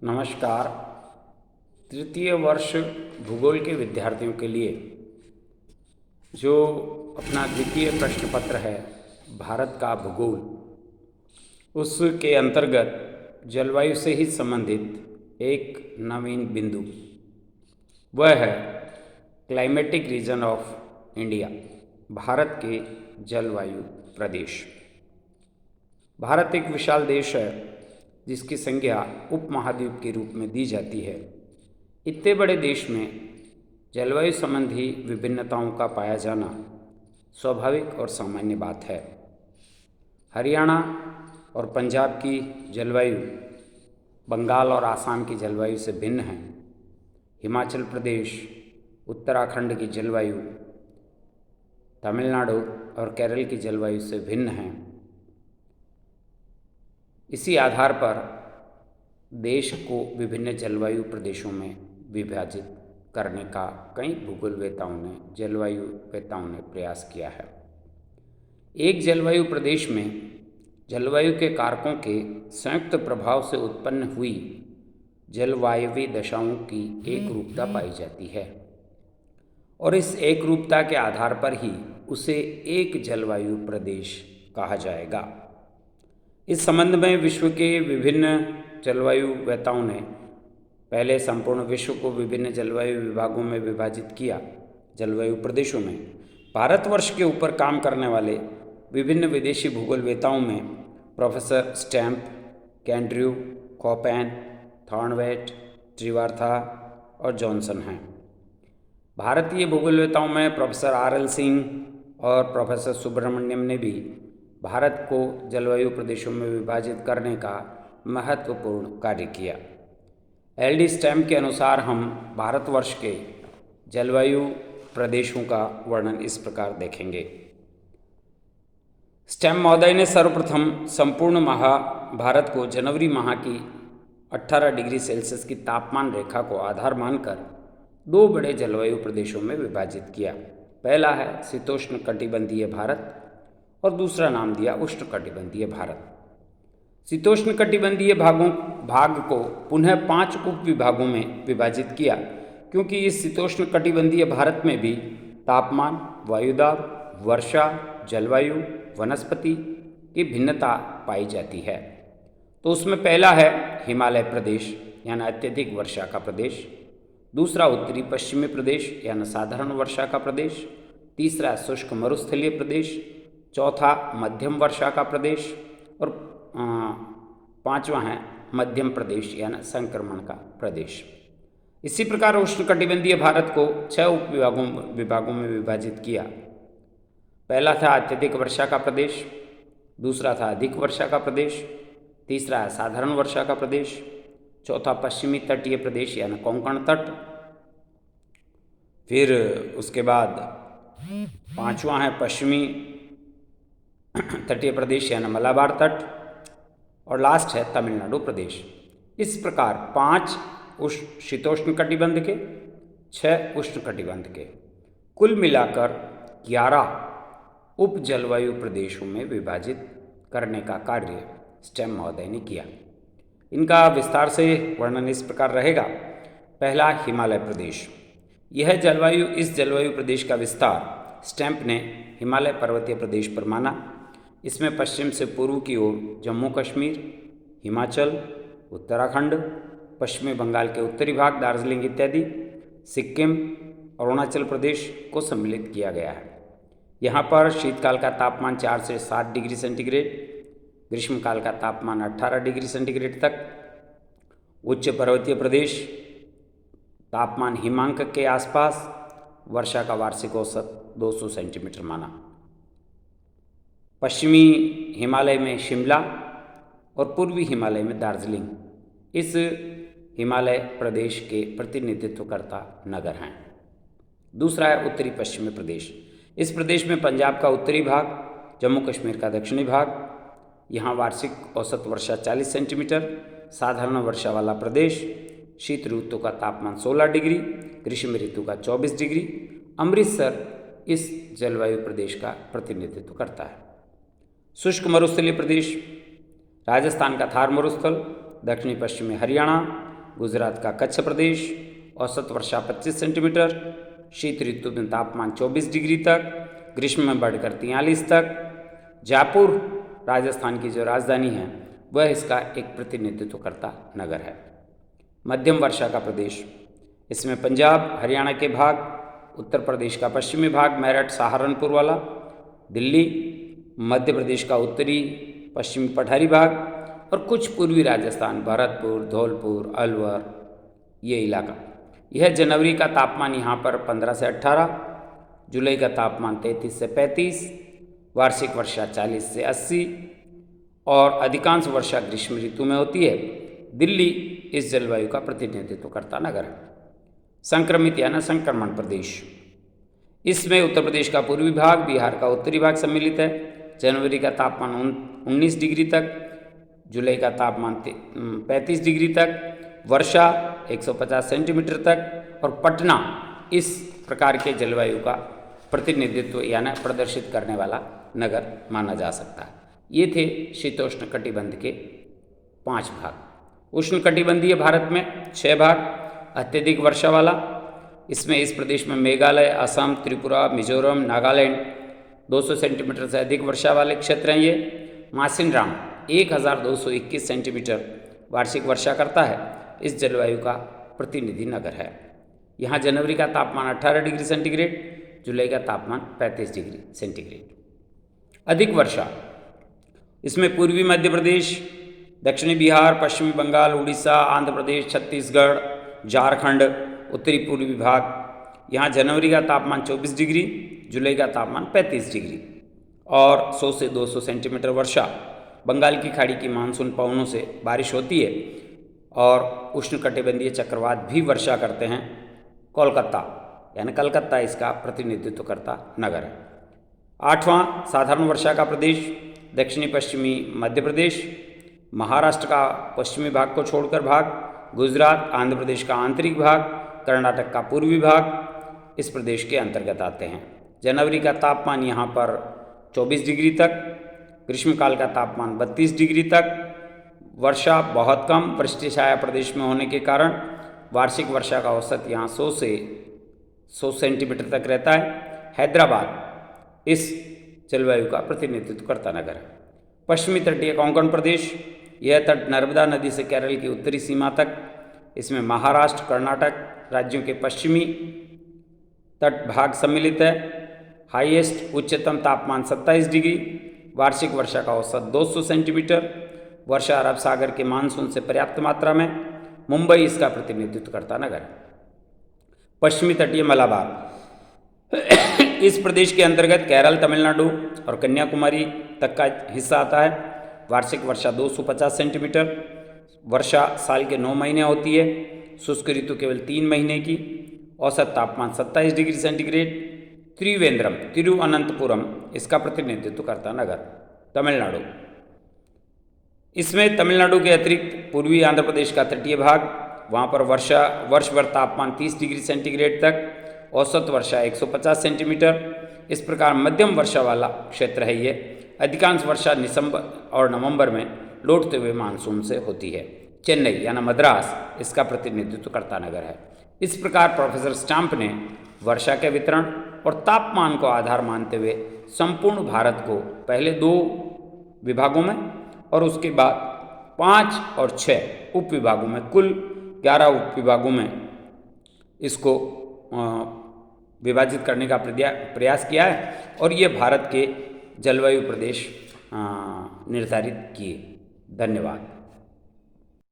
नमस्कार। तृतीय वर्ष भूगोल के विद्यार्थियों के लिए जो अपना द्वितीय प्रश्न पत्र है भारत का भूगोल, उसके अंतर्गत जलवायु से ही संबंधित एक नवीन बिंदु वह है climatic reason of India, Bharat के जलवायु प्रदेश। भारत एक विशाल देश है जिसकी संज्ञा उपमहाद्वीप के रूप में दी जाती है। इतने बड़े देश में जलवायु संबंधी विभिन्नताओं का पाया जाना स्वाभाविक और सामान्य बात है। हरियाणा और पंजाब की जलवायु बंगाल और आसाम की जलवायु से भिन्न है। हिमाचल प्रदेश, उत्तराखंड की जलवायु तमिलनाडु और केरल की जलवायु से भिन्न है। इसी आधार पर देश को विभिन्न जलवायु प्रदेशों में विभाजित करने का कई जलवायुवेताओं ने प्रयास किया है। एक जलवायु प्रदेश में जलवायु के कारकों के संयुक्त प्रभाव से उत्पन्न हुई जलवायवीय दशाओं की एक रूपता पाई जाती है और इस एक रूपता के आधार पर ही उसे एक जलवायु प्रदेश कहा जाएगा। इस संबंध में विश्व के विभिन्न जलवायुवेताओं ने पहले संपूर्ण विश्व को विभिन्न जलवायु विभागों में विभाजित किया। जलवायु प्रदेशों में भारतवर्ष के ऊपर काम करने वाले विभिन्न विदेशी भूगोलवेताओं में प्रोफेसर स्टैम्प, कैंड्रयू, कॉपेन, थॉर्नवेट, त्रिवार्था और जॉनसन हैं। भारतीय भूगोलवेताओं में प्रोफेसर आर.एल. सिंह और प्रोफेसर सुब्रमण्यम ने भी भारत को जलवायु प्रदेशों में विभाजित करने का महत्वपूर्ण कार्य किया। एल.डी. स्टैम्प के अनुसार हम भारतवर्ष के जलवायु प्रदेशों का वर्णन इस प्रकार देखेंगे। स्टैम्प महोदय ने सर्वप्रथम संपूर्ण भारत को जनवरी माह की 18 डिग्री सेल्सियस की तापमान रेखा को आधार मानकर दो बड़े जलवायु प्रदेशों में विभाजित किया। पहला है शीतोष्ण कटिबंधीय भारत और दूसरा नाम दिया उष्णकटिबंधीय भारत। शीतोष्ण कटिबंधीय भाग को पुनः 5 उप विभागों में विभाजित किया क्योंकि इस शीतोष्ण कटिबंधीय भारत में भी तापमान, वायुदाब, वर्षा, जलवायु, वनस्पति की भिन्नता पाई जाती है। तो उसमें पहला है हिमालय प्रदेश यानी अत्यधिक वर्षा का प्रदेश, दूसरा उत्तरी पश्चिमी प्रदेश यानी साधारण वर्षा का प्रदेश, तीसरा शुष्क मरुस्थलीय प्रदेश, चौथा मध्यम वर्षा का प्रदेश और पांचवा है मध्यम प्रदेश यानी संक्रमण का प्रदेश। इसी प्रकार उष्णकटिबंधीय भारत को 6 उप विभागों में विभाजित किया। पहला था अत्यधिक वर्षा का प्रदेश, दूसरा था अधिक वर्षा का प्रदेश, तीसरा है साधारण वर्षा का प्रदेश, चौथा पश्चिमी तटीय प्रदेश यानी कोंकण तट, फिर उसके बाद पांचवा है पश्चिमी तटीय प्रदेश यानी मलाबार तट और लास्ट है तमिलनाडु प्रदेश। इस प्रकार 5 शीतोष्ण कटिबंध के, 6 उष्ण कटिबंध के, कुल मिलाकर 11 उप जलवायु प्रदेशों में विभाजित करने का कार्य स्टैम्प महोदय ने किया। इनका विस्तार से वर्णन इस प्रकार रहेगा। पहला हिमालय प्रदेश। इस जलवायु प्रदेश का विस्तार स्टैम्प ने हिमालय पर्वतीय प्रदेश पर माना। इसमें पश्चिम से पूर्व की ओर जम्मू कश्मीर, हिमाचल, उत्तराखंड, पश्चिमी बंगाल के उत्तरी भाग, दार्जिलिंग इत्यादि, सिक्किम, अरुणाचल प्रदेश को सम्मिलित किया गया है। यहाँ पर शीतकाल का तापमान 4 से 7 डिग्री सेंटीग्रेड, ग्रीष्मकाल का तापमान 18 डिग्री सेंटीग्रेड तक, उच्च पर्वतीय प्रदेश, तापमान हिमांक के आसपास, वर्षा का वार्षिक औसत 200 सेंटीमीटर माना। पश्चिमी हिमालय में शिमला और पूर्वी हिमालय में दार्जिलिंग इस हिमालय प्रदेश के प्रतिनिधित्वकर्ता नगर हैं। दूसरा है उत्तरी पश्चिमी प्रदेश। इस प्रदेश में पंजाब का उत्तरी भाग, जम्मू कश्मीर का दक्षिणी भाग, यहाँ वार्षिक औसत वर्षा 40 सेंटीमीटर, साधारण वर्षा वाला प्रदेश, शीत ऋतु का तापमान 16 डिग्री, ग्रीष्म ऋतु का 24 डिग्री। अमृतसर इस जलवायु प्रदेश का प्रतिनिधित्व करता है। शुष्क मरुस्थलीय प्रदेश, राजस्थान का थार मरुस्थल, दक्षिणी पश्चिमी हरियाणा, गुजरात का कच्छ प्रदेश, औसत वर्षा 25 सेंटीमीटर, शीत ऋतु में तापमान 24 डिग्री तक, ग्रीष्म में बढ़कर 43 तक। जयपुर राजस्थान की जो राजधानी है वह इसका एक प्रतिनिधित्व करता नगर है। मध्यम वर्षा का प्रदेश, इसमें पंजाब हरियाणा के भाग, उत्तर प्रदेश का पश्चिमी भाग मेरठ सहारनपुर वाला, दिल्ली, मध्य प्रदेश का उत्तरी पश्चिमी पठारी भाग और कुछ पूर्वी राजस्थान भरतपुर, धौलपुर, अलवर, ये इलाका। यह जनवरी का तापमान यहाँ पर 15 से 18, जुलाई का तापमान 33 से 35, वार्षिक वर्षा 40 से 80 और अधिकांश वर्षा ग्रीष्म ऋतु में होती है। दिल्ली इस जलवायु का प्रतिनिधित्व करता नगर है। संक्रमित यानी संक्रमण प्रदेश, इसमें उत्तर प्रदेश का पूर्वी भाग, बिहार का उत्तरी भाग सम्मिलित है। जनवरी का तापमान 19 डिग्री तक, जुलाई का तापमान 35 डिग्री तक, वर्षा 150 सेंटीमीटर तक और पटना इस प्रकार के जलवायु का प्रतिनिधित्व यानी प्रदर्शित करने वाला नगर माना जा सकता है। ये थे शीतोष्ण कटिबंध के 5 भाग। उष्णकटिबंधीय भारत में 6 भाग, अत्यधिक वर्षा वाला, इसमें इस प्रदेश में मेघालय, असम, त्रिपुरा, मिजोरम, नागालैंड 200 सेंटीमीटर से अधिक वर्षा वाले क्षेत्र हैं। ये मासिनराम 1221 सेंटीमीटर वार्षिक वर्षा करता है। इस जलवायु का प्रतिनिधि नगर है। यहाँ जनवरी का तापमान 18 डिग्री सेंटीग्रेड, जुलाई का तापमान 35 डिग्री सेंटीग्रेड। अधिक वर्षा, इसमें पूर्वी मध्य प्रदेश, दक्षिणी बिहार, पश्चिमी बंगाल, उड़ीसा, आंध्र प्रदेश, छत्तीसगढ़, झारखंड, उत्तरी पूर्वी भाग। यहाँ जनवरी का तापमान 24 डिग्री, जुलाई का तापमान 35 डिग्री और 100 से 200 सेंटीमीटर वर्षा। बंगाल की खाड़ी की मानसून पवनों से बारिश होती है और उष्णकटिबंधीय चक्रवात भी वर्षा करते हैं। कोलकाता यानी कलकत्ता इसका प्रतिनिधित्व करता नगर है। 8वां साधारण वर्षा का प्रदेश, दक्षिणी पश्चिमी मध्य प्रदेश, महाराष्ट्र का पश्चिमी भाग को छोड़कर भाग, गुजरात, आंध्र प्रदेश का आंतरिक भाग, कर्नाटक का पूर्वी भाग इस प्रदेश के अंतर्गत आते हैं। जनवरी का तापमान यहाँ पर 24 डिग्री तक, ग्रीष्मकाल का तापमान 32 डिग्री तक, वर्षा बहुत कम वृष्टि छाया प्रदेश में होने के कारण वार्षिक वर्षा का औसत यहाँ 100 से 100 सेंटीमीटर तक रहता है। हैदराबाद इस जलवायु का प्रतिनिधित्व करता नगर है। पश्चिमी तटीय कोंकण प्रदेश, यह तट नर्मदा नदी से केरल की उत्तरी सीमा तक, इसमें महाराष्ट्र, कर्नाटक राज्यों के पश्चिमी तट भाग सम्मिलित है। हाईएस्ट उच्चतम तापमान 27 डिग्री, वार्षिक वर्षा का औसत 200 सेंटीमीटर, वर्षा अरब सागर के मानसून से पर्याप्त मात्रा में। मुंबई इसका प्रतिनिधित्व करता नगर है। पश्चिमी तटीय मलाबार इस प्रदेश के अंतर्गत केरल, तमिलनाडु और कन्याकुमारी तक का हिस्सा आता है। वार्षिक वर्षा 250 सेंटीमीटर, वर्षा साल के 9 महीने होती है, शुष्क ऋतु केवल 3 महीने की। औसत तापमान 27 डिग्री सेंटीग्रेड। त्रिवेंद्रम तिरुवनंतपुरम इसका प्रतिनिधित्व करता नगर, तमिलनाडु। इसमें तमिलनाडु के अतिरिक्त पूर्वी आंध्र प्रदेश का तटीय भाग, वहाँ पर वर्ष भर तापमान 30 डिग्री सेंटीग्रेड तक, औसत वर्षा 150 सेंटीमीटर। इस प्रकार मध्यम वर्षा वाला क्षेत्र है ये। अधिकांश वर्षा दिसंबर और नवंबर में लौटते हुए मानसून से होती है। चेन्नई यानी मद्रास इसका प्रतिनिधित्व करता नगर है। इस प्रकार प्रोफेसर स्टाम्प ने वर्षा के वितरण और तापमान को आधार मानते हुए संपूर्ण भारत को पहले 2 विभागों में और उसके बाद 5 और 6 उप विभागों में, कुल 11 उप विभागों में इसको विभाजित करने का प्रयास किया है और ये भारत के जलवायु प्रदेश निर्धारित किए। धन्यवाद।